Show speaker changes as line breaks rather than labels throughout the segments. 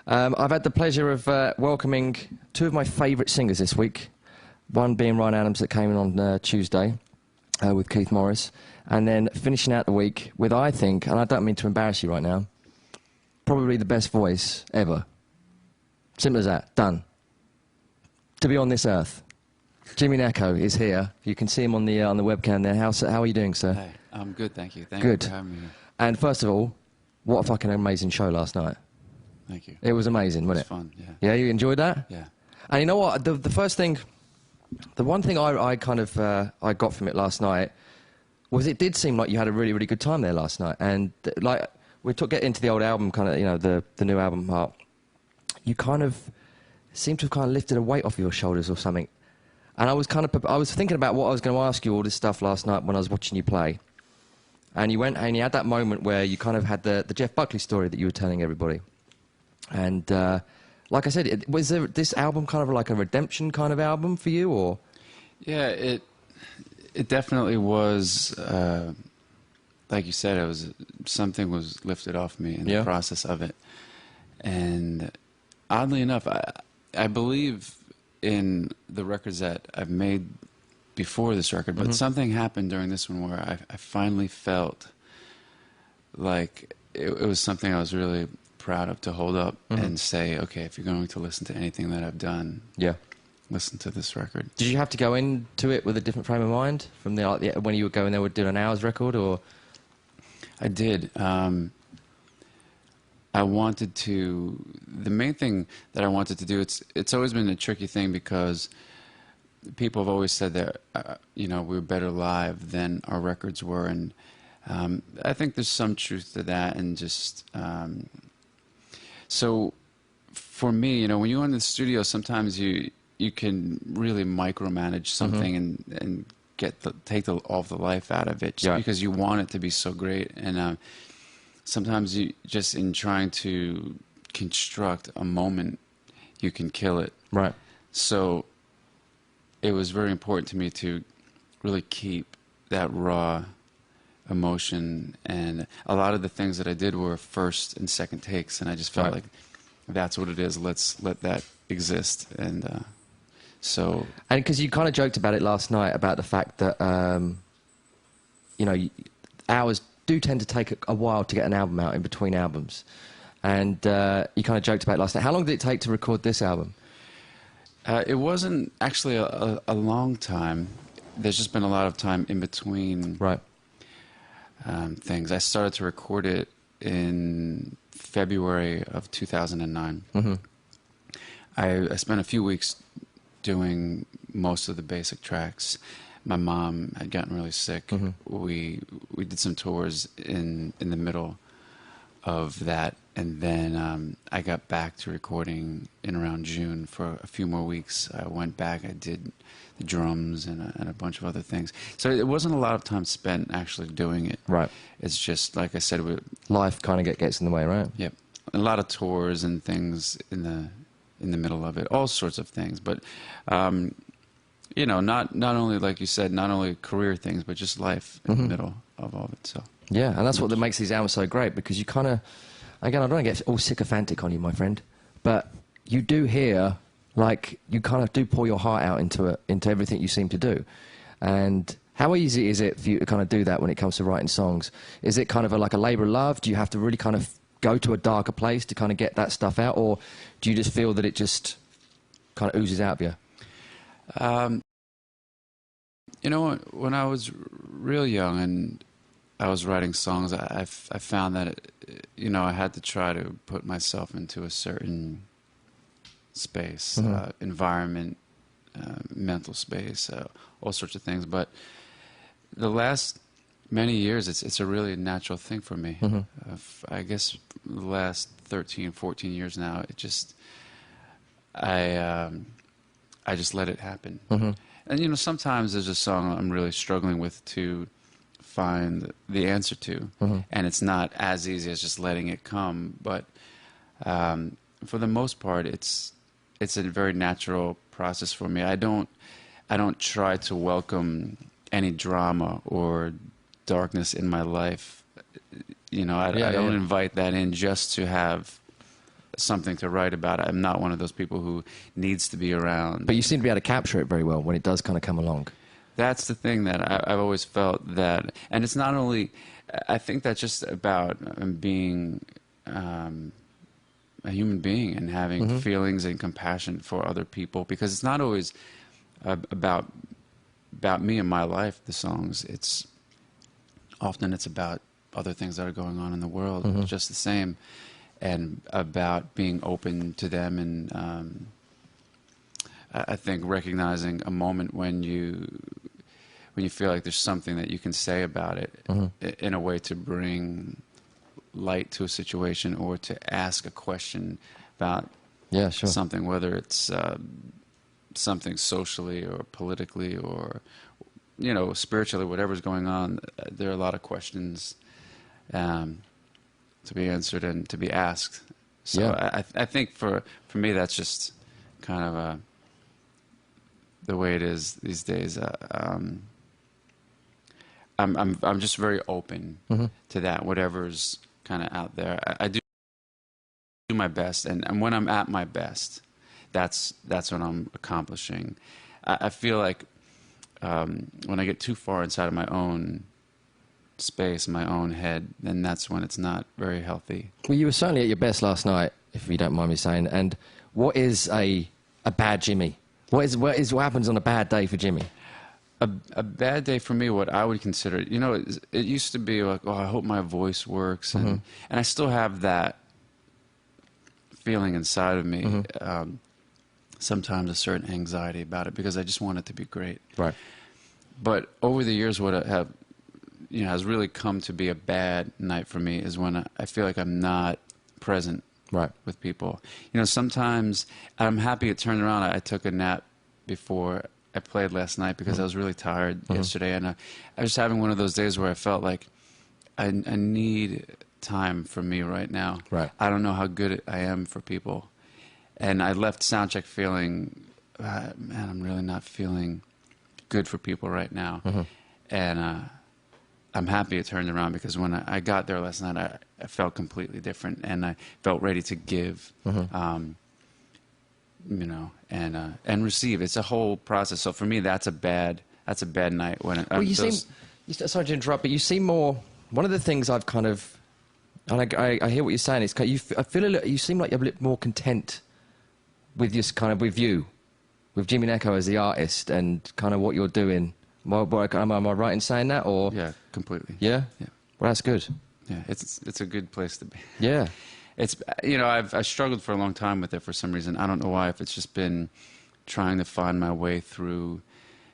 I've had the pleasure of welcoming two of my favourite singers this week. One being Ryan Adams that came in on Tuesday with Keith Morris. And then finishing out the week with, I think, and I don't mean to embarrass you right now, probably the best voice ever. Simple as that. Done. To be on this earth. Jimmy Gnecco is here. You can see him on the webcam there. How are you doing, sir?
Hey, I'm good, thank you. Thank
Good.
you for having me here.
And first of all, what a fucking amazing show last night.
Thank you.
It was amazing, wasn't it?
It was fun, yeah.
Yeah, you enjoyed that?
Yeah.
And you know what? The first thing, the one thing I kind of I got from it last night was it did seem like you had a really, really good time there last night. And like we get into the old album, kind of, you know, the new album part. You kind of seem to have kind of lifted a weight off your shoulders or something. And I was thinking about what I was going to ask you all this stuff last night when I was watching you play. And you went and you had that moment where you kind of had the Jeff Buckley story that you were telling everybody. And like I said, was this album kind of like a redemption kind of album for you, or?
Yeah, it definitely was. Like you said, it was something was lifted off me in the process of it. And oddly enough, I believe in the records that I've made before this record, but something happened during this one where I finally felt like it was something I was really proud of to hold up and say, okay, if you're going to listen to anything that I've done, listen to this record.
Did you have to go into it with a different frame of mind from when you were going there with doing an hour's record, or?
I did. I wanted to. The main thing that I wanted to do. It's always been a tricky thing because people have always said that you know, we were better live than our records were, and I think there's some truth to that. And just so for me, you know, when you're in the studio, sometimes you can really micromanage something and take all the life out of it just because you want it to be so great. And sometimes you just in trying to construct a moment, you can kill it.
Right.
So it was very important to me to really keep that raw emotion, and a lot of the things that I did were first and second takes, and I just felt like that's what it is. Let's let that exist. And so,
and because you kind of joked about it last night about the fact that you know, hours do tend to take a while to get an album out in between albums, and you kind of joked about it last night. How long did it take to record this album?
It wasn't actually a long time. There's just been a lot of time in between things. I started to record it in February of 2009. I spent a few weeks doing most of the basic tracks. My mom had gotten really sick. We did some tours in the middle of that, and then I got back to recording in around June for a few more weeks. I went back, I did the drums and a bunch of other things. So it wasn't a lot of time spent actually doing it. Right. It's just, like I said,
life kind of gets in the way, right?
Yep. A lot of tours and things in the middle of it, all sorts of things. But you know, not only, like you said, not only career things, but just life in the middle of all of it. So
yeah, and that's what makes these albums so great, because you kind of, again, I don't want to get all sycophantic on you, my friend, but you do hear, like, you kind of do pour your heart out into everything you seem to do. And how easy is it for you to kind of do that when it comes to writing songs? Is it kind of like a labour of love? Do you have to really kind of go to a darker place to kind of get that stuff out, or do you just feel that it just kind of oozes out of you?
You know, when I was real young and I was writing songs, I found that, you know, I had to try to put myself into a certain space, environment, mental space, all sorts of things. But the last many years, it's a really natural thing for me. I guess the last 13, 14 years now, it just, I just let it happen. And, you know, sometimes there's a song I'm really struggling with to find the answer to, and it's not as easy as just letting it come. But for the most part, it's a very natural process for me. I don't try to welcome any drama or darkness in my life. You know, I don't invite that in just to have something to write about. I'm not one of those people who needs to be around.
But you seem to be able to capture it very well when it does kind of come along.
That's the thing that I've always felt that, and it's not only, I think that's just about being a human being and having feelings and compassion for other people, because it's not always about me and my life, the songs. It's often about other things that are going on in the world, just the same, and about being open to them. And I think recognizing a moment when you feel like there's something that you can say about it in a way to bring light to a situation, or to ask a question about something, whether it's something socially or politically or, you know, spiritually, whatever's going on. There are a lot of questions to be answered and to be asked. So I think for me, that's just kind of the way it is these days. I'm just very open to that, whatever's kind of out there. I do my best, and when I'm at my best, that's what I'm accomplishing. I feel like when I get too far inside of my own space, my own head, then that's when it's not very healthy.
Well, you were certainly at your best last night, if you don't mind me saying. And what is a bad Jimmy? What happens on a bad day for Jimmy?
A bad day for me, what I would consider, you know, it used to be like, oh, I hope my voice works, and I still have that feeling inside of me. Sometimes a certain anxiety about it, because I just want it to be great.
Right.
But over the years, what has really come to be a bad night for me is when I feel like I'm not present with people. You know, sometimes I'm happy it turned around. I took a nap before I played last night because I was really tired yesterday, and I was having one of those days where I felt like I need time for me right now.
Right.
I don't know how good I am for people. And I left soundcheck feeling, man, I'm really not feeling good for people right now. And I'm happy it turned around, because when I got there last night, I felt completely different, and I felt ready to give, you know, and receive. It's a whole process. So for me, that's a bad night when.
Well, sorry to interrupt, but you seem more. One of the things I've kind of, and I hear what you're saying, is I feel you seem like you're a little more content with with Jimmy Gnecco as the artist and kind of what you're doing. Am I right in saying that? Or
yeah, completely.
Yeah.
Yeah.
Well, that's good.
Yeah, it's a good place to be.
Yeah.
It's, you know, I struggled for a long time with it for some reason. I don't know why. If it's just been trying to find my way through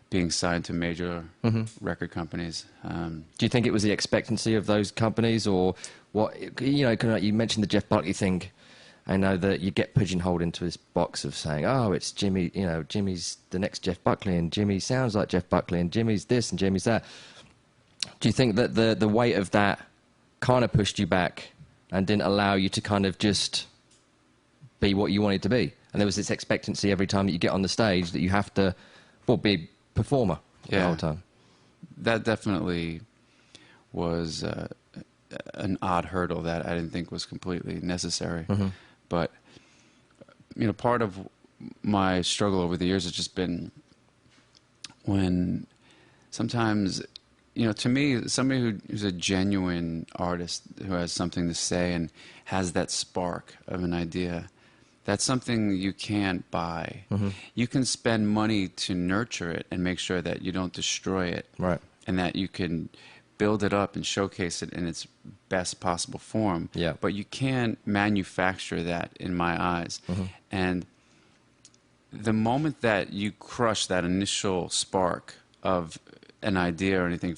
being signed to major record companies.
Do you think it was the expectancy of those companies, or what? You know, you mentioned the Jeff Buckley thing. I know that you get pigeonholed into this box of saying, oh, it's Jimmy, you know, Jimmy's the next Jeff Buckley, and Jimmy sounds like Jeff Buckley, and Jimmy's this and Jimmy's that. Do you think that the weight of that kind of pushed you back and didn't allow you to kind of just be what you wanted to be? And there was this expectancy every time that you get on the stage that you have to, well, be a performer the whole time.
That definitely was an odd hurdle that I didn't think was completely necessary. But, you know, part of my struggle over the years has just been when sometimes, you know, to me, somebody who's a genuine artist, who has something to say and has that spark of an idea, that's something you can't buy. You can spend money to nurture it and make sure that you don't destroy it.
Right.
And that you can build it up and showcase it in its best possible form.
Yeah.
But you can't manufacture that, in my eyes. And the moment that you crush that initial spark of an idea or anything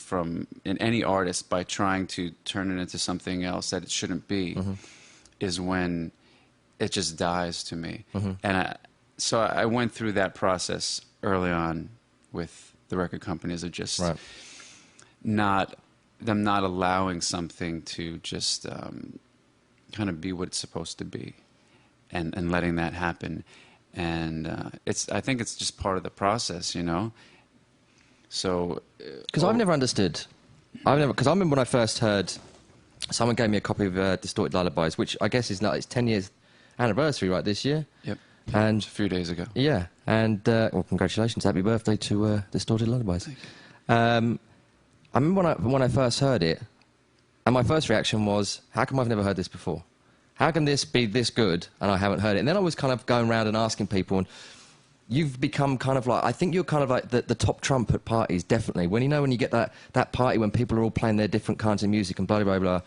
in any artist by trying to turn it into something else that it shouldn't be, is when it just dies to me. And so I went through that process early on with the record companies of just not allowing something to just kind of be what it's supposed to be, and letting that happen. And I think it's just part of the process, you know. So,
because I've never understood. Because I remember when I first heard, someone gave me a copy of Distorted Lullabies, which I guess is not. It's 10 years anniversary, right, this year.
Yep.
And
a few days ago.
yeah, and well, congratulations, happy birthday to Distorted Lullabies. I remember when I first heard it, and my first reaction was, how come I've never heard this before? How can this be this good and I haven't heard it? And then I was kind of going around and asking people, and you've become kind of like, I think you're kind of like the top trump at parties, definitely. When you get that party when people are all playing their different kinds of music and blah, blah, blah,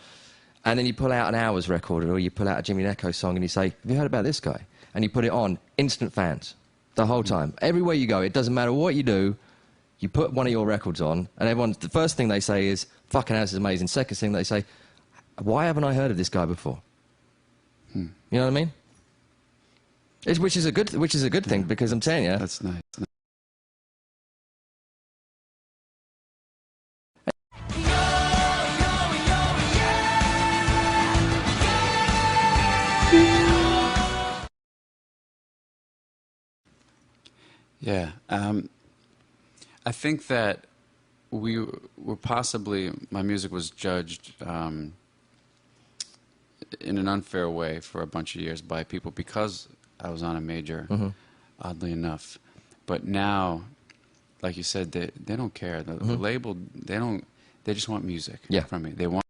and then you pull out an Hours record or you pull out a Jimmy Gnecco song and you say, have you heard about this guy? And you put it on, instant fans, the whole time. Everywhere you go, it doesn't matter what you do, you put one of your records on, and the first thing they say is, fucking hell, this is amazing. Second thing they say, why haven't I heard of this guy before? You know what I mean? Which is a good thing, because I'm telling you.
That's nice. Yeah. I think that we were possibly, my music was judged in an unfair way for a bunch of years by people because I was on a major, oddly enough. But now, like you said, they don't care. The label, they just want music from me. They want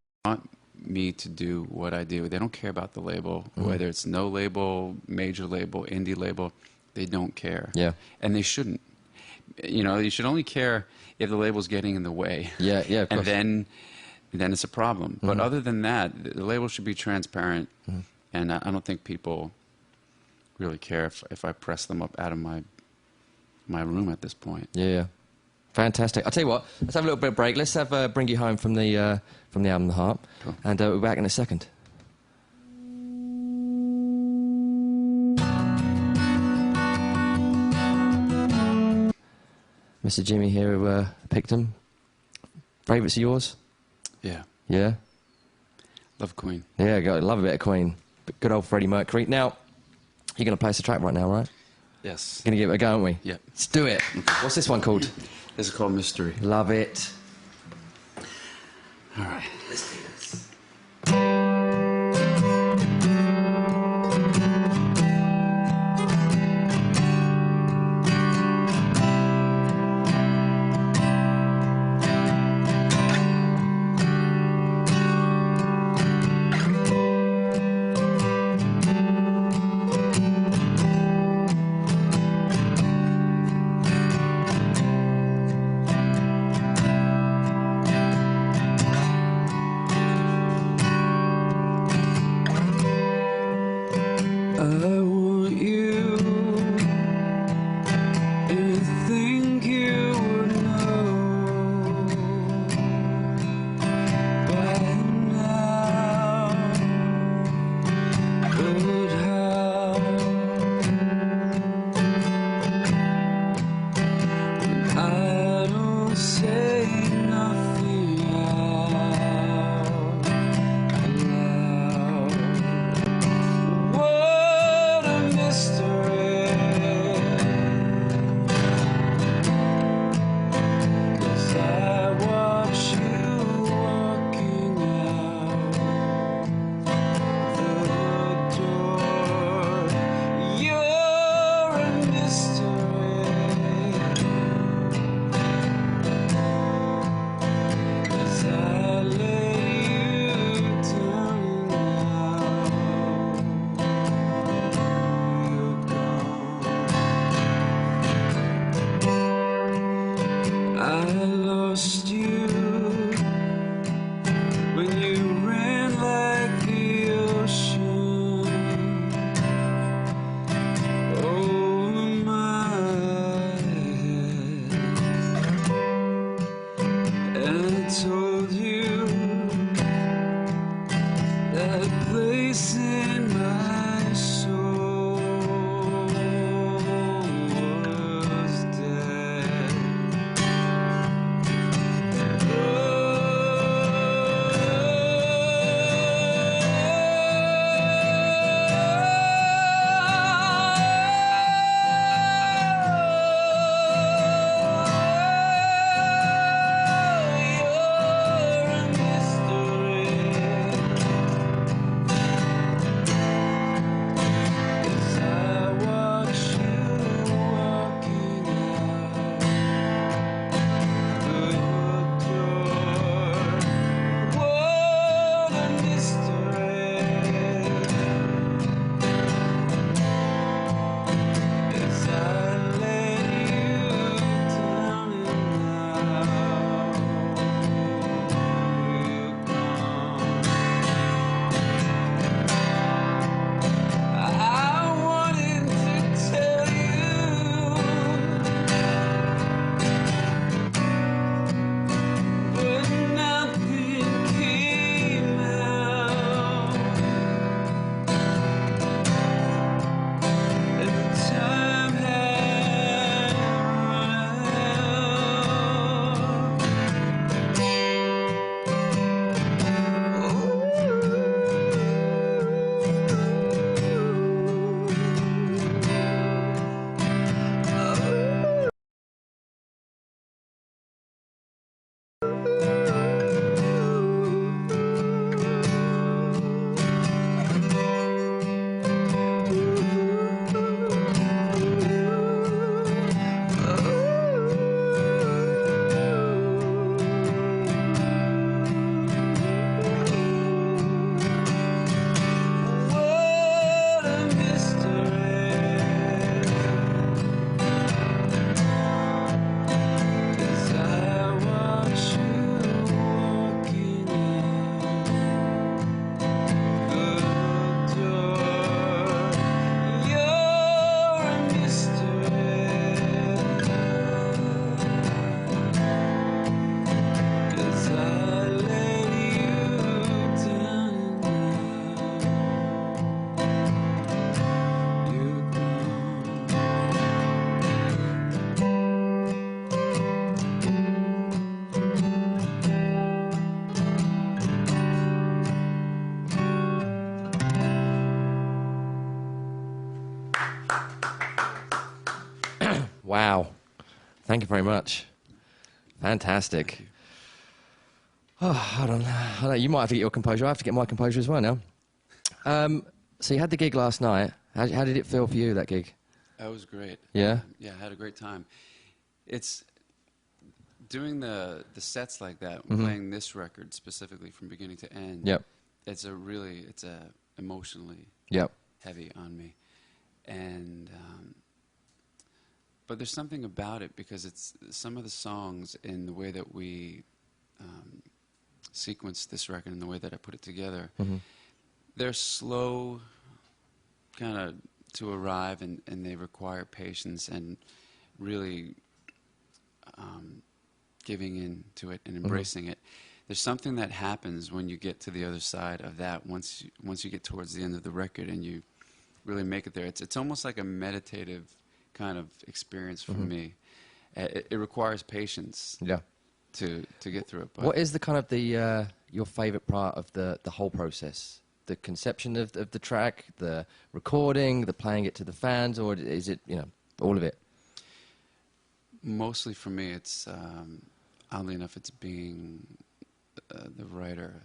me to do what I do. They don't care about the label, whether it's no label, major label, indie label. They don't care. Yeah. And they shouldn't. You know, you should only care if the label's getting in the way. Yeah, yeah, of course. And then it's a problem. But other than that, the label should be transparent. And I don't think people really care if I press them up out of my room at this point. Yeah.
Fantastic. I'll tell you what, let's have a little bit of break. Let's have Bring You Home from the album The Harp. Cool. And we'll be back in a second. Mr. Jimmy here who picked them. Favourites of yours?
Yeah.
Yeah?
Love Queen.
Yeah, love a bit of Queen. Good old Freddie Mercury. Now, you're going to play us a track right now, right?
Yes.
Going to give it a go, aren't we?
Yeah.
Let's do it. What's this one called?
This is called Mystery.
Love it.
All right. Let's do this.
Wow. Thank you very much. Fantastic.
Thank you.
Oh, I don't know. You might have to get your composure. I have to get my composure as well now. So you had the gig last night. How did it feel for you, that gig?
That was great.
Yeah?
Yeah, I had a great time. It's doing the sets like that,
Mm-hmm.
playing this record specifically from beginning to end.
Yep.
It's emotionally
Yep.
heavy on me, and but there's something about it because it's some of the songs in the way that we sequenced this record and the way that I put it together.
Mm-hmm.
They're slow, kind of to arrive, and they require patience and really giving in to it and embracing it. There's something that happens when you get to the other side of that. Once you get towards the end of the record and you really make it there, it's almost like a meditative kind of experience for me. It requires patience.
Yeah.
To get through it. But
What is the kind of your favourite part of the whole process? The conception of the track, the recording, the playing it to the fans, or is it, all of it?
mostly for me, it's oddly enough, it's being the writer,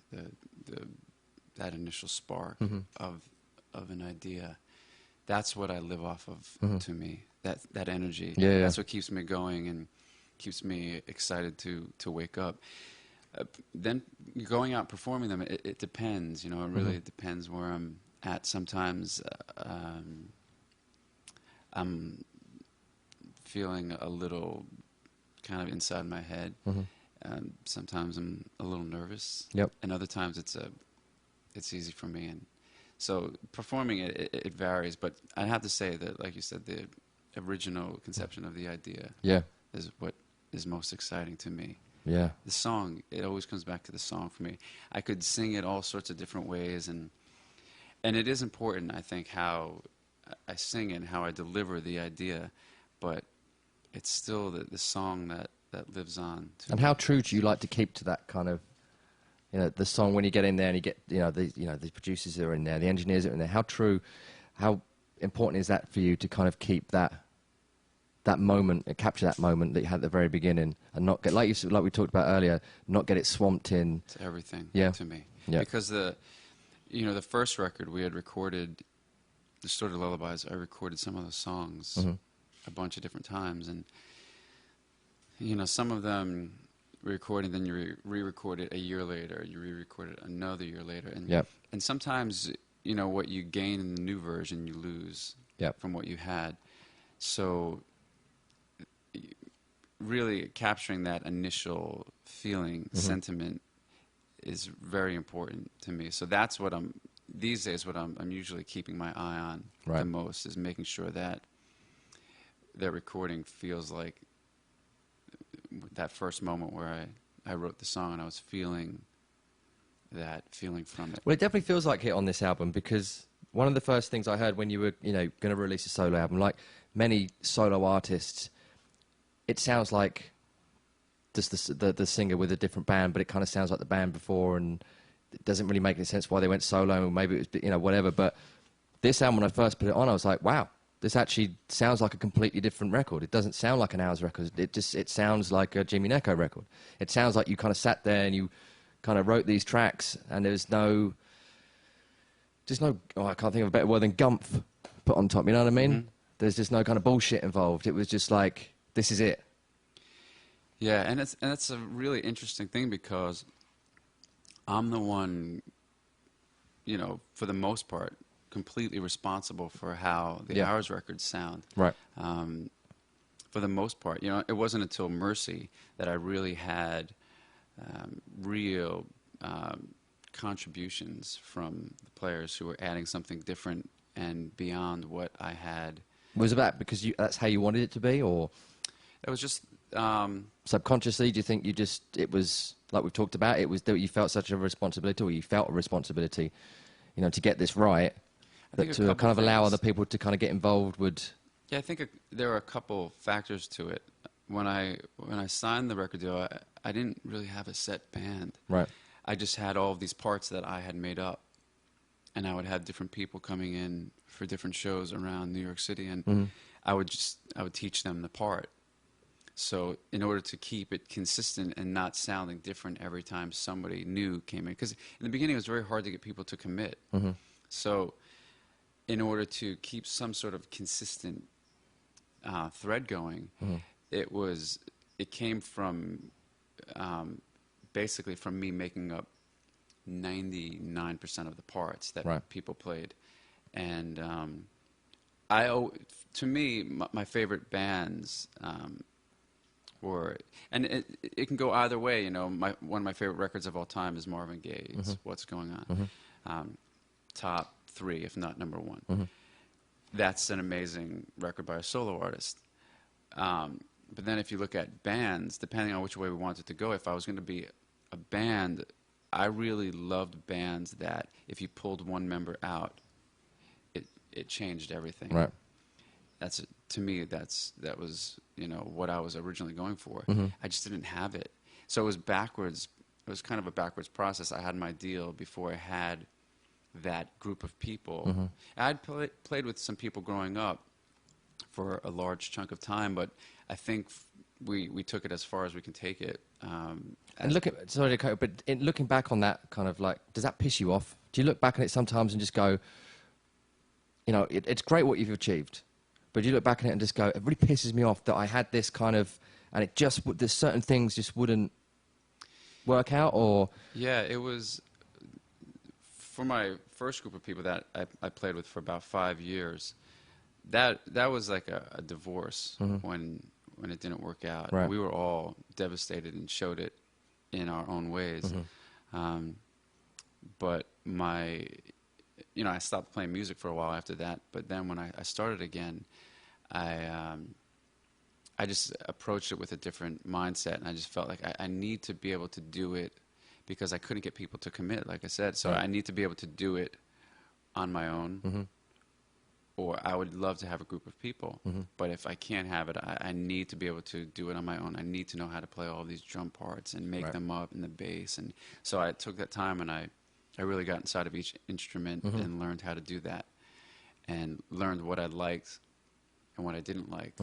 that initial spark of an idea. That's what I live off of. To me, that energy.
Yeah.
That's what keeps me going and keeps me excited to wake up. Then going out performing them, it depends. It really depends where I'm at. Sometimes I'm feeling a little kind of inside my head. Sometimes I'm a little nervous.
Yep.
And other times it's easy for me. And so performing it varies. But I have to say that, like you said, the original conception of the idea is what is most exciting to me.
Yeah.
The song, it always comes back to the song for me. I could sing it all sorts of different ways, and it is important, I think, how I sing it and how I deliver the idea, but it's still the song that lives on.
And how true do you like to keep to that kind of, the song when you get in there and you get, the producers that are in there, the engineers that are in there, how important is that for you to kind of keep that moment, capture that moment that you had at the very beginning, and not get, like we talked about earlier, not get it swamped in.
It's everything to me.
Yeah.
Because the first record we had recorded, Distorted Lullabies, I recorded some of those songs a bunch of different times, and some of them recording, then you re-record it a year later, you re-record it another year later, and sometimes what you gain in the new version you lose from what you had. So really capturing that initial feeling, sentiment, is very important to me. So that's what these days, what I'm usually keeping my eye on the most, is making sure that recording feels like that first moment where I wrote the song and I was feeling that feeling from it.
Well, it definitely feels like it on this album, because one of the first things I heard when you were, going to release a solo album, like many solo artists, it sounds like just the singer with a different band, but it kind of sounds like the band before, and it doesn't really make any sense why they went solo, or maybe it was, whatever. But this album, when I first put it on, I was like, wow, this actually sounds like a completely different record. It doesn't sound like an Hours record. It sounds like a Jimmy Gnecco record. It sounds like you kind of sat there and you kind of wrote these tracks, and there's I can't think of a better word than gumph put on top, you know what I mean? There's just no kind of bullshit involved. It was just like, this is it.
Yeah, and it's a really interesting thing, because I'm the one, for the most part, completely responsible for how the Hours records sound.
Right.
For the most part, it wasn't until Mercy that I really had real contributions from the players who were adding something different and beyond what I had.
Was it that because that's how you wanted it to be, or
it was just
subconsciously? Do you think it was like we've talked about? It was that you felt such a responsibility, or you felt a responsibility, to get this right, that to kind of allow other people to kind of get involved would.
Yeah, I think there are a couple factors to it. When I signed the record deal, I didn't really have a set band.
Right.
I just had all of these parts that I had made up, and I would have different people coming in for different shows around New York City, and
Mm-hmm.
I would teach them the part. So in order to keep it consistent and not sounding different every time somebody new came in, because in the beginning it was very hard to get people to commit.
Mm-hmm.
So in order to keep some sort of consistent thread going,
Mm-hmm.
it came from basically from me making up 99% of the parts that
Right.
people played, and to me, my favorite bands were, and it can go either way. You know, one of my favorite records of all time is Marvin Gaye's
Mm-hmm.
"What's Going On,"
Mm-hmm.
top 3, if not number 1.
Mm-hmm.
That's an amazing record by a solo artist. But then if you look at bands, depending on which way we wanted to go, if I was going to be a band, I really loved bands that if you pulled one member out, it changed everything.
Right.
To me, that was, you know, what I was originally going for.
Mm-hmm.
I just didn't have it. So it was backwards. It was kind of a backwards process. I had my deal before I had that group of people.
Mm-hmm.
I'd played with some people growing up for a large chunk of time, but I think we took it as far as we can take it.
And sorry to cut, but looking back on that, kind of like, does that piss you off? Do you look back on it sometimes and just go, you know, it's great what you've achieved, but do you look back on it and just go, it really pisses me off that I had this kind of, and it just, there's certain things just wouldn't work out, or?
Yeah, it was, for my first group of people that I played with for about 5 years, that was like a divorce.
Mm-hmm.
when it didn't work out.
Right.
We were all devastated and showed it in our own ways.
Mm-hmm.
But I stopped playing music for a while after that. But then when I started again, I just approached it with a different mindset, and I just felt like I need to be able to do it because I couldn't get people to commit, like I said. So
right.
I need to be able to do it on my own.
Mm-hmm.
Or I would love to have a group of people,
Mm-hmm.
but if I can't have it, I need to be able to do it on my own. I need to know how to play all these drum parts and make
Right.
them up, and the bass. And so I took that time, and I really got inside of each instrument
Mm-hmm.
and learned how to do that, and learned what I liked and what I didn't like,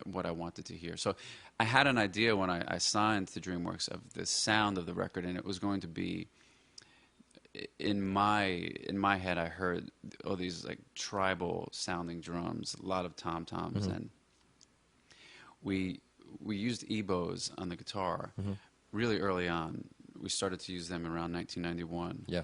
what I wanted to hear. So I had an idea when I signed to DreamWorks of the sound of the record, and it was going to be, in my head, I heard all these like tribal sounding drums, a lot of tom toms, and we used ebos on the guitar really early on. We started to use them around 1991.
Yeah.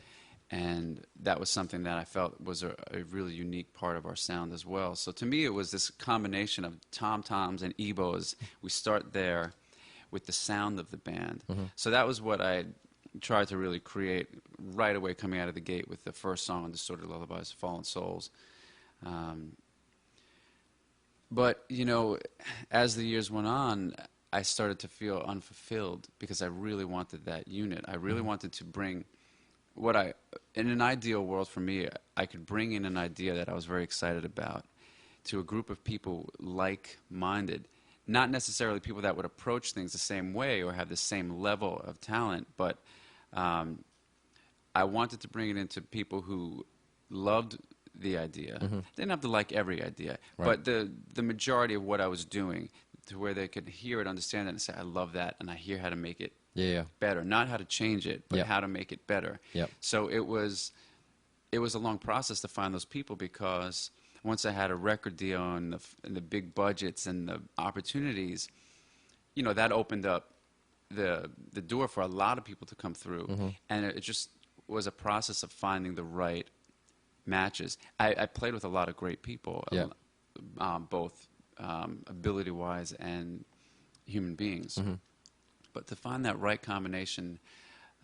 And that was something that I felt was a really unique part of our sound as well. So to me, it was this combination of tom toms and ebos. We start there with the sound of the band. So that was what I tried to really create right away coming out of the gate with the first song, Distorted Lullabies, Fallen Souls. But, you know, as the years went on, I started to feel unfulfilled because I really wanted that unit. I really wanted to bring in an ideal world for me, I could bring in an idea that I was very excited about to a group of people like-minded. Not necessarily people that would approach things the same way or have the same level of talent, but I wanted to bring it into people who loved the idea. They didn't have to like every idea,
Right.
but the majority of what I was doing, to where they could hear it, understand it, and say, I love that, and I hear how to make it
Yeah.
better. Not how to change it, but
Yep.
how to make it better.
Yep.
So it was a long process to find those people, because once I had a record deal and the big budgets and the opportunities, you know, that opened up the door for a lot of people to come through. And it just was a process of finding the right matches. I played with a lot of great people,
Yeah.
both ability-wise and human beings. But to find that right combination,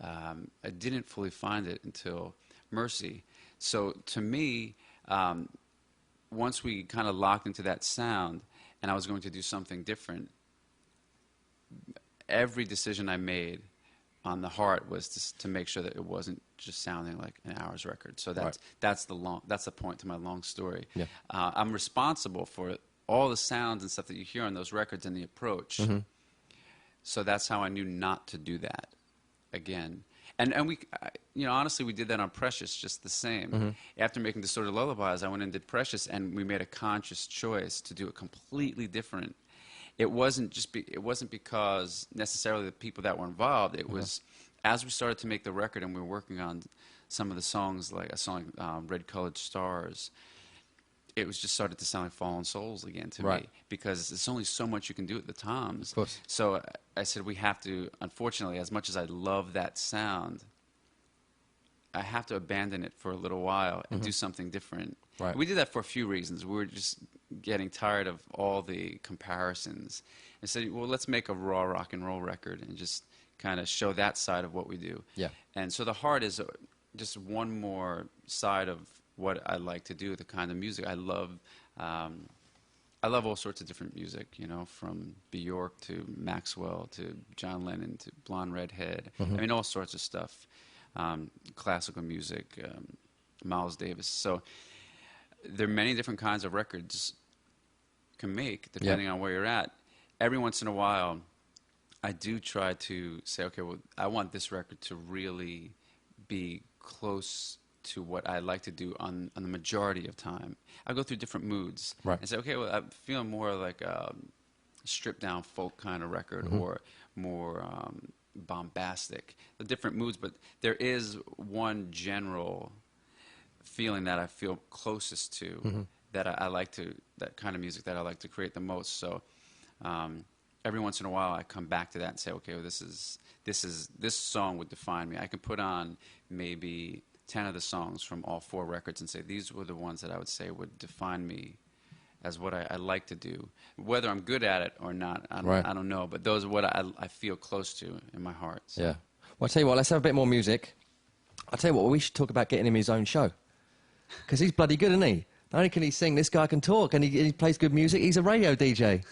I didn't fully find it until Mercy. So to me, once we kind of locked into that sound and I was going to do something different, every decision I made on the heart was to make sure that it wasn't just sounding like an Hours record. So that's the point to my long story.
Yeah.
I'm responsible for all the sounds and stuff that you hear on those records and the approach. So that's how I knew not to do that again. And we, you know, honestly, we did that on Precious just the same. After making Distorted Lullabies, I went and did Precious, and we made a conscious choice to do it completely different. It wasn't it wasn't because necessarily the people that were involved. It was as we started to make the record and we were working on some of the songs, like a song like Red Colored Stars. It was just started to sound like Fallen Souls again to me, because there's only so much you can do at the Toms.
Of course.
So I said we have to, unfortunately, as much as I love that sound, I have to abandon it for a little while and do something different.
Right.
We did that for a few reasons. We were just getting tired of all the comparisons and said, well, let's make a raw rock and roll record and just kind of show that side of what we do.
Yeah.
And so the Heart is just one more side of what I like to do, the kind of music I love. I love all sorts of different music, you know, from Bjork to Maxwell to John Lennon to Blonde Redhead. I mean, all sorts of stuff. Classical music, Miles Davis. So there are many different kinds of records you can make depending on where you're at. Every once in a while, I do try to say, okay, well, I want this record to really be close to what I like to do on the majority of time. I go through different moods and say, okay, well, I'm feeling more like a stripped-down folk kind of record or more bombastic. The different moods, but there is one general feeling that I feel closest to that I like to, that kind of music that I like to create the most. So every once in a while I come back to that and say, okay, well, this song would define me. I can put on maybe 10 of the songs from all 4 records and say these were the ones that I would say would define me as what I like to do. Whether I'm good at it or not, I don't know, but those are what I feel close to in my heart. So.
Yeah. Well, I'll tell you what, let's have a bit more music. I'll tell you what, we should talk about getting him his own show. Because he's bloody good, isn't he? Not only can he sing, this guy can talk, and he plays good music. He's a radio DJ.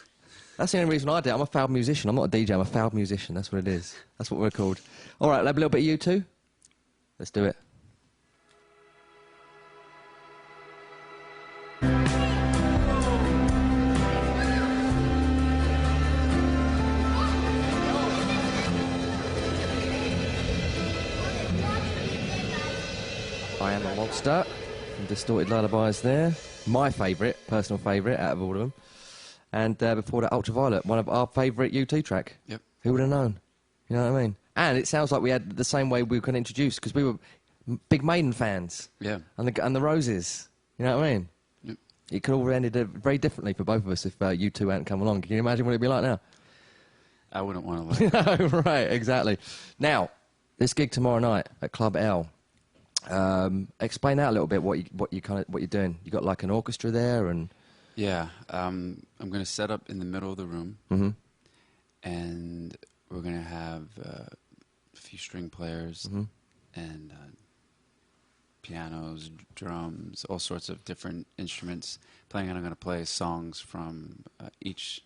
That's the only reason I do it. I'm a failed musician. I'm not a DJ, I'm a failed musician. That's what it is. That's what we're called. All right, have a little bit of you two. Let's do it. I Am a Monster from Distorted Lullabies there. My favourite, personal favourite out of all of them. And before that, Ultraviolet, one of our favourite U2 track.
Yep.
Who would have known? You know what I mean? And it sounds like we had the same way we were introduced, because we were big Maiden fans.
Yeah.
And the Roses. You know what I mean?
Yep.
It could all have ended very differently for both of us if U2 hadn't come along. Can you imagine what it'd be like now?
I wouldn't want to like
Right, exactly. Now, this gig tomorrow night at Club L. Explain that a little bit. What you're doing? You got like an orchestra there, and
yeah. I'm going to set up in the middle of the room, and we're going to have a few string players and pianos, drums, all sorts of different instruments playing, and I'm going to play songs from each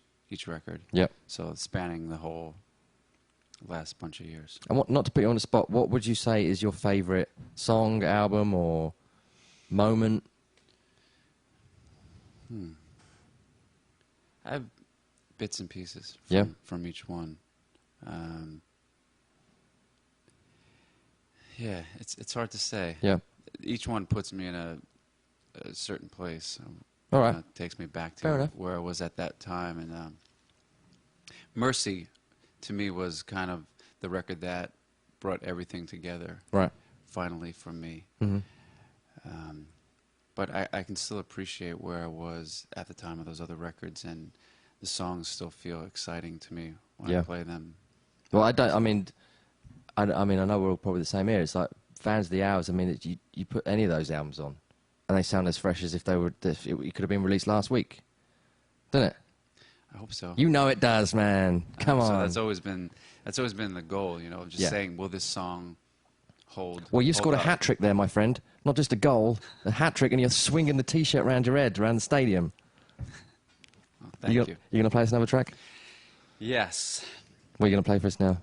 record.
Yep.
So spanning the whole last bunch of years.
And not to put you on the spot, what would you say is your favourite song, album, or moment?
I have bits and pieces from each one. Yeah, it's hard to say.
Yeah.
Each one puts me in a certain place.
All right.
Takes me back
Fair
to
enough.
where I was at that time. And Mercy, to me, was kind of the record that brought everything together.
Right.
Finally, for me. But I can still appreciate where I was at the time of those other records, and the songs still feel exciting to me when I play them.
Well, I don't. I mean, I know we're all probably the same here. It's like Fans of the Hours. I mean, you put any of those albums on, and they sound as fresh as if they were. If it could have been released last week, doesn't it?
I hope so.
You know it does, man. Come on.
So that's always been the goal, you know, just saying, will this song hold?
Well, you scored a
up?
hat trick there, my friend. Not just a goal, a hat trick, and you're swinging the T-shirt around your head, around the stadium.
Oh, thank you.
You going to play us another track?
Yes.
What are you going to play for us now?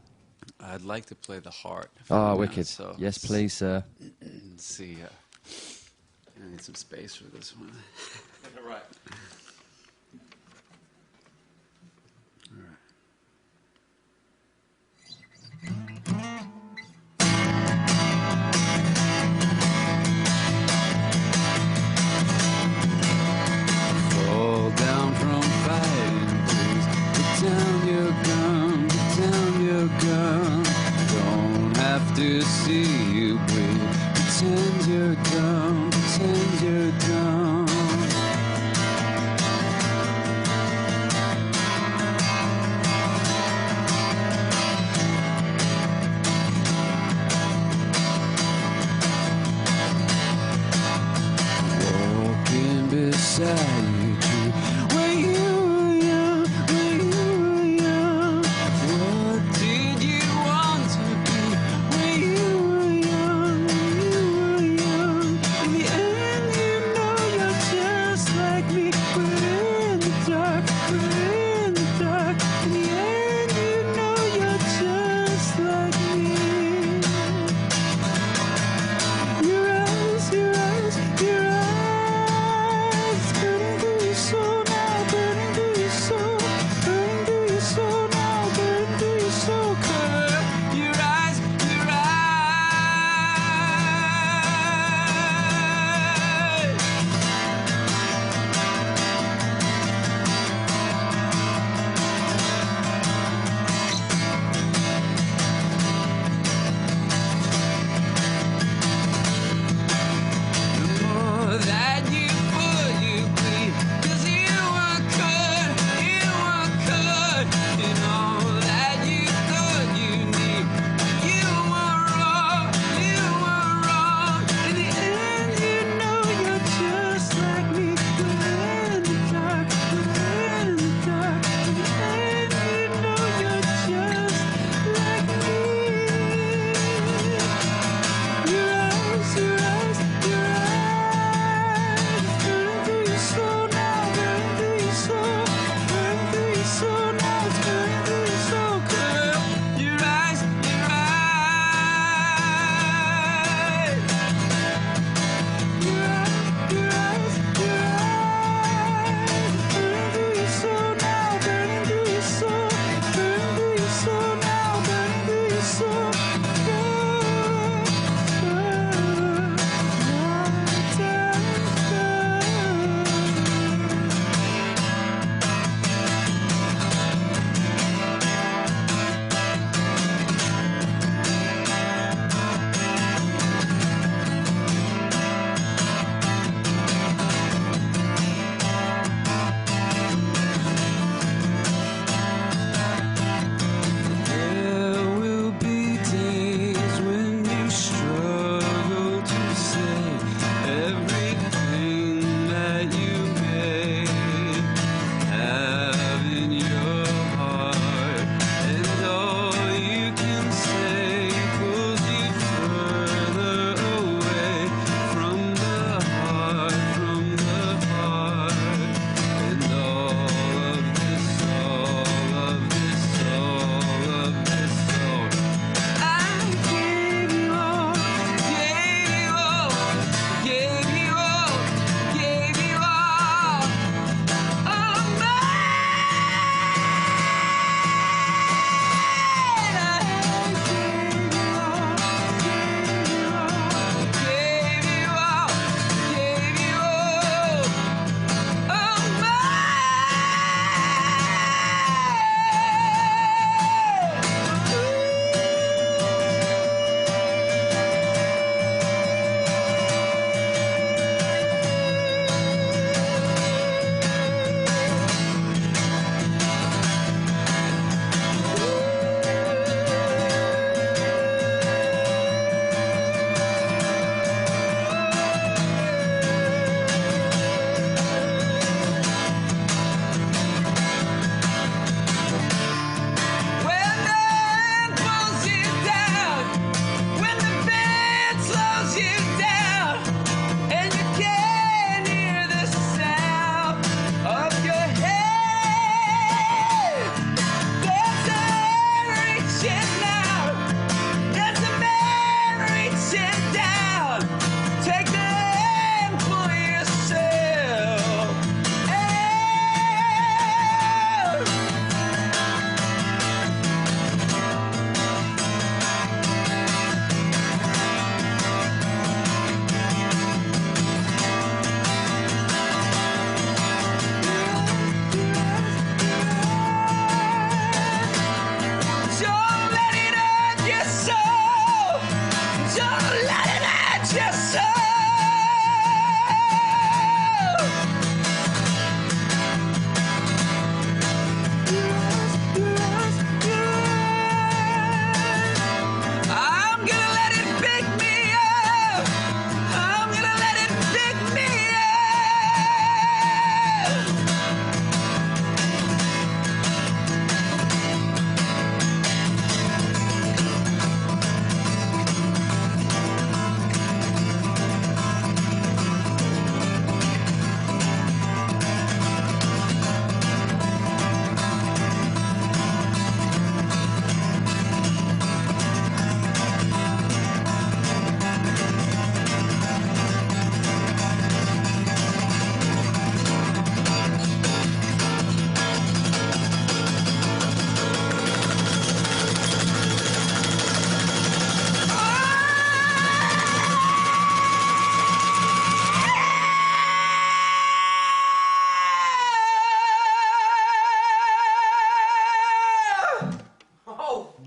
I'd like to play The Heart.
Oh, wicked.
So
yes, please, sir.
Let's see. I need some space for this one.
All right.
All right.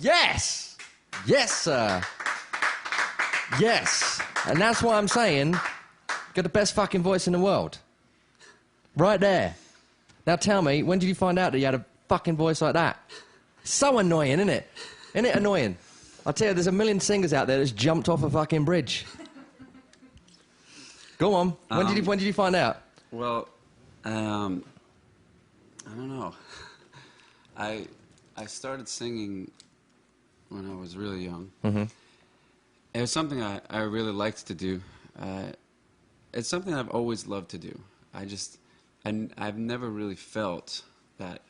Yes! Yes, sir. Yes. And that's why I'm saying, got the best fucking voice in the world. Right there. Now tell me, when did you find out that you had a fucking voice like that? So annoying, isn't it? Isn't it annoying? I tell you, there's a million singers out there that's jumped off a fucking bridge. Go on. When did you find out?
Well, I don't know. I started singing when I was really young.
Mm-hmm.
It was something I really liked to do. It's something I've always loved to do. I've never really felt that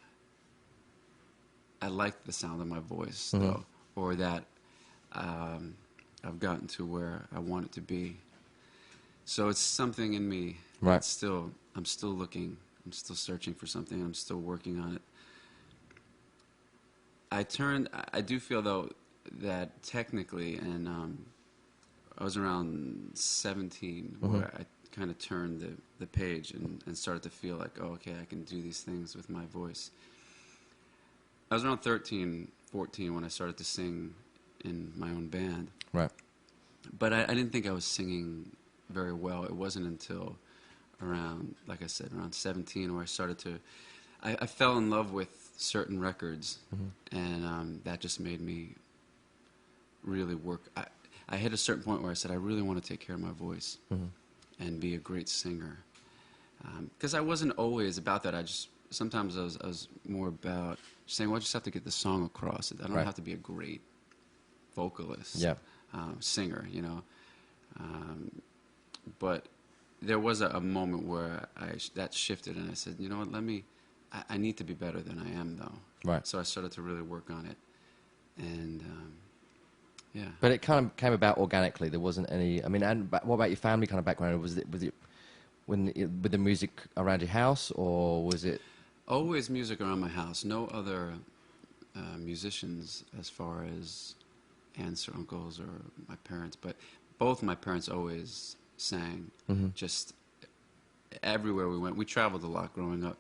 I liked the sound of my voice, though, or that I've gotten to where I want it to be. So it's something in me.
Right.
I'm still looking. I'm still searching for something. I'm still working on it. I do feel, though, that technically, and I was around 17 where I kind of turned the page and started to feel like, oh, okay, I can do these things with my voice. I was around 13, 14 when I started to sing in my own band.
Right.
But I didn't think I was singing very well. It wasn't until around, like I said, around 17 where I started to... I fell in love with certain records, and that just made me really work. I hit a certain point where I said, I really want to take care of my voice and be a great singer. Because I wasn't always about that. Sometimes I was more about saying, well, I just have to get the song across. I don't have to be a great vocalist, singer, you know. But there was a moment where that shifted, and I said, you know what, I need to be better than I am, though.
Right.
So I started to really work on it, and yeah.
But it kind of came about organically. There wasn't any... I mean, and what about your family kind of background? Was it with the music around your house, or was it...
Always music around my house. No other musicians as far as aunts or uncles or my parents, but both my parents always sang. Just everywhere we went. We traveled a lot growing up.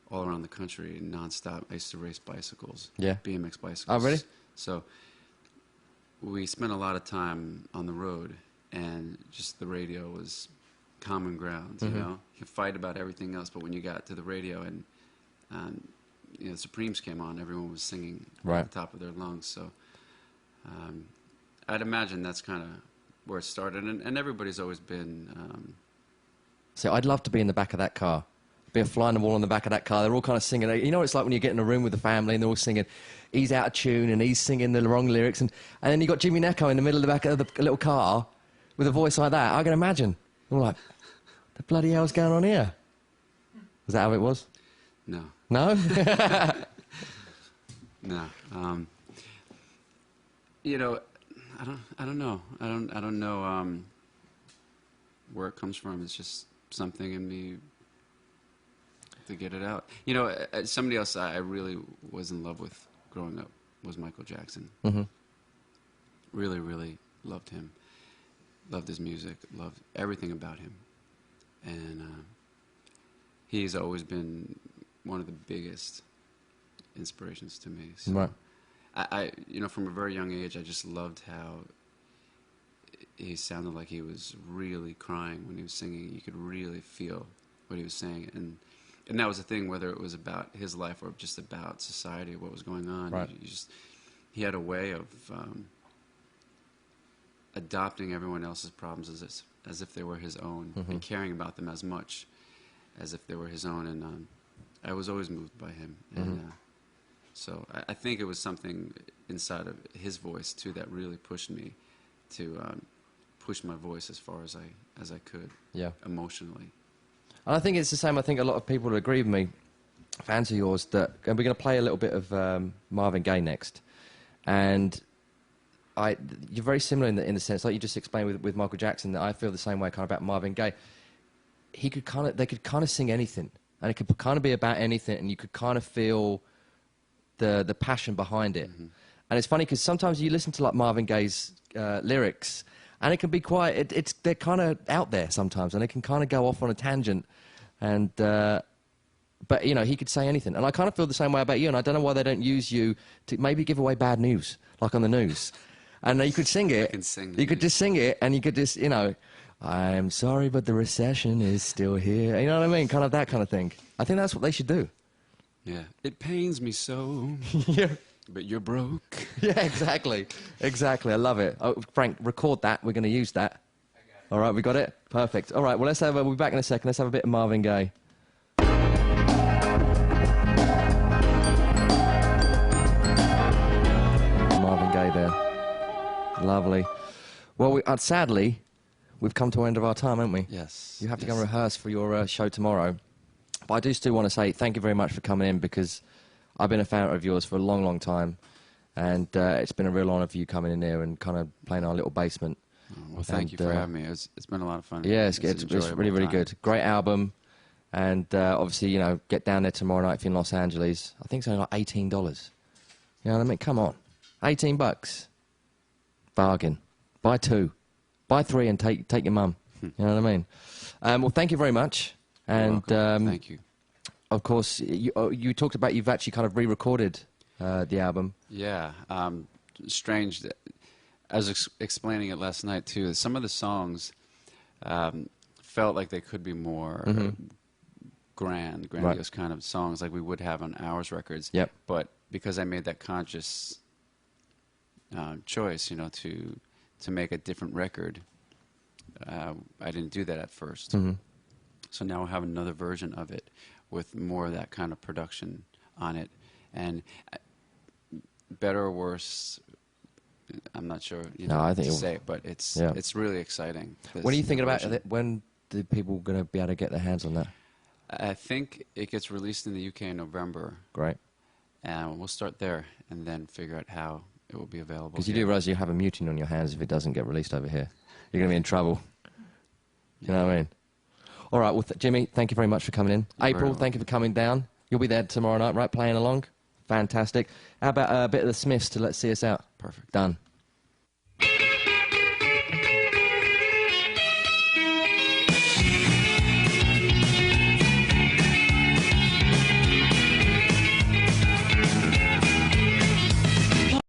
All around the country, nonstop. I used to race bicycles.
Yeah.
BMX bicycles.
Oh, really?
So we spent a lot of time on the road, and just the radio was common ground, you know? You could fight about everything else, but when you got to the radio and you know, the Supremes came on, everyone was singing at the top of their lungs. So I'd imagine that's kind of where it started, and everybody's always been...
So I'd love to be in the back of that car. Be a fly on the wall on the back of that car. They're all kind of singing. You know what it's like when you get in a room with the family and they're all singing, he's out of tune and he's singing the wrong lyrics. And then you got Jimmy Gnecco in the middle of the back of the little car with a voice like that. I can imagine. I'm like, the bloody hell's going on here? Was that how it was?
No.
No?
No. You know, I don't know. I don't know where it comes from. It's just something in me to get it out. You know, somebody else I really was in love with growing up was Michael Jackson. Really, really loved him. Loved his music. Loved everything about him. And he's always been one of the biggest inspirations to me. So
Right.
I, you know, from a very young age, I just loved how he sounded like he was really crying when he was singing. You could really feel what he was saying, and that was the thing, whether it was about his life or just about society, what was going on.
Right.
He had a way of adopting everyone else's problems as if they were his own, and caring about them as much as if they were his own. And I was always moved by him. And so I think it was something inside of his voice too that really pushed me to push my voice as far as I could, emotionally.
And I think it's the same. I think a lot of people would agree with me, fans of yours, that and we're going to play a little bit of Marvin Gaye next. And you're very similar in the sense, like you just explained with Michael Jackson, that I feel the same way kind of about Marvin Gaye. They could kind of sing anything, and it could kind of be about anything, and you could kind of feel the passion behind it. And it's funny because sometimes you listen to like Marvin Gaye's lyrics, and it can be quite, they're kind of out there sometimes, and they can kind of go off on a tangent. And But, you know, he could say anything. And I kind of feel the same way about you, and I don't know why they don't use you to maybe give away bad news, like on the news. And you could sing it.
I can sing
you could just sing it, and you could just, you know, I'm sorry, but the recession is still here. You know what I mean? Kind of that kind of thing. I think that's what they should do.
Yeah. It pains me so,
Yeah.
but you're broke.
Yeah, exactly. Exactly. I love it. Oh, Frank, record that. We're going to use that. All right, we got it? Perfect. All right, well, we'll be back in a second. Let's have a bit of Marvin Gaye. Marvin Gaye there. Lovely. Well, sadly, we've come to the end of our time, haven't we?
Yes.
You have to go and rehearse for your show tomorrow. But I do still want to say thank you very much for coming in, because I've been a fan of yours for a long, long time. And it's been a real honour for you coming in here and kind of playing our little basement.
Well, thank you for having me. It's been a lot of fun.
Yeah, it's really, really good. Great album. And obviously, you know, get down there tomorrow night if you're in Los Angeles. I think it's only like $18. You know what I mean? Come on. $18. Bargain. Buy 2. Buy 3 and take your mum. You know what I mean? Well, thank you very much. And
thank you.
Of course, you talked about you've actually kind of re-recorded the album.
Yeah. Strange. I was explaining it last night, too. Some of the songs felt like they could be more grandiose kind of songs like we would have on Ours records.
Yep.
But because I made that conscious choice, you know, to make a different record, I didn't do that at first. So now I have another version of it with more of that kind of production on it. And better or worse, I'm not sure
I think
to say it, but it's really exciting.
When are you thinking about it? When are people going to be able to get their hands on that?
I think it gets released in the UK in November.
Great.
And we'll start there and then figure out how it will be available.
Because you do realise you have a mutiny on your hands if it doesn't get released over here. You're going to be in trouble. You know what I mean? All right, well, Jimmy, thank you very much for coming in. April, thank you for coming down. You'll be there tomorrow night, right, playing along? Fantastic. How about a bit of the Smiths to let's see us out?
Perfect.
Done.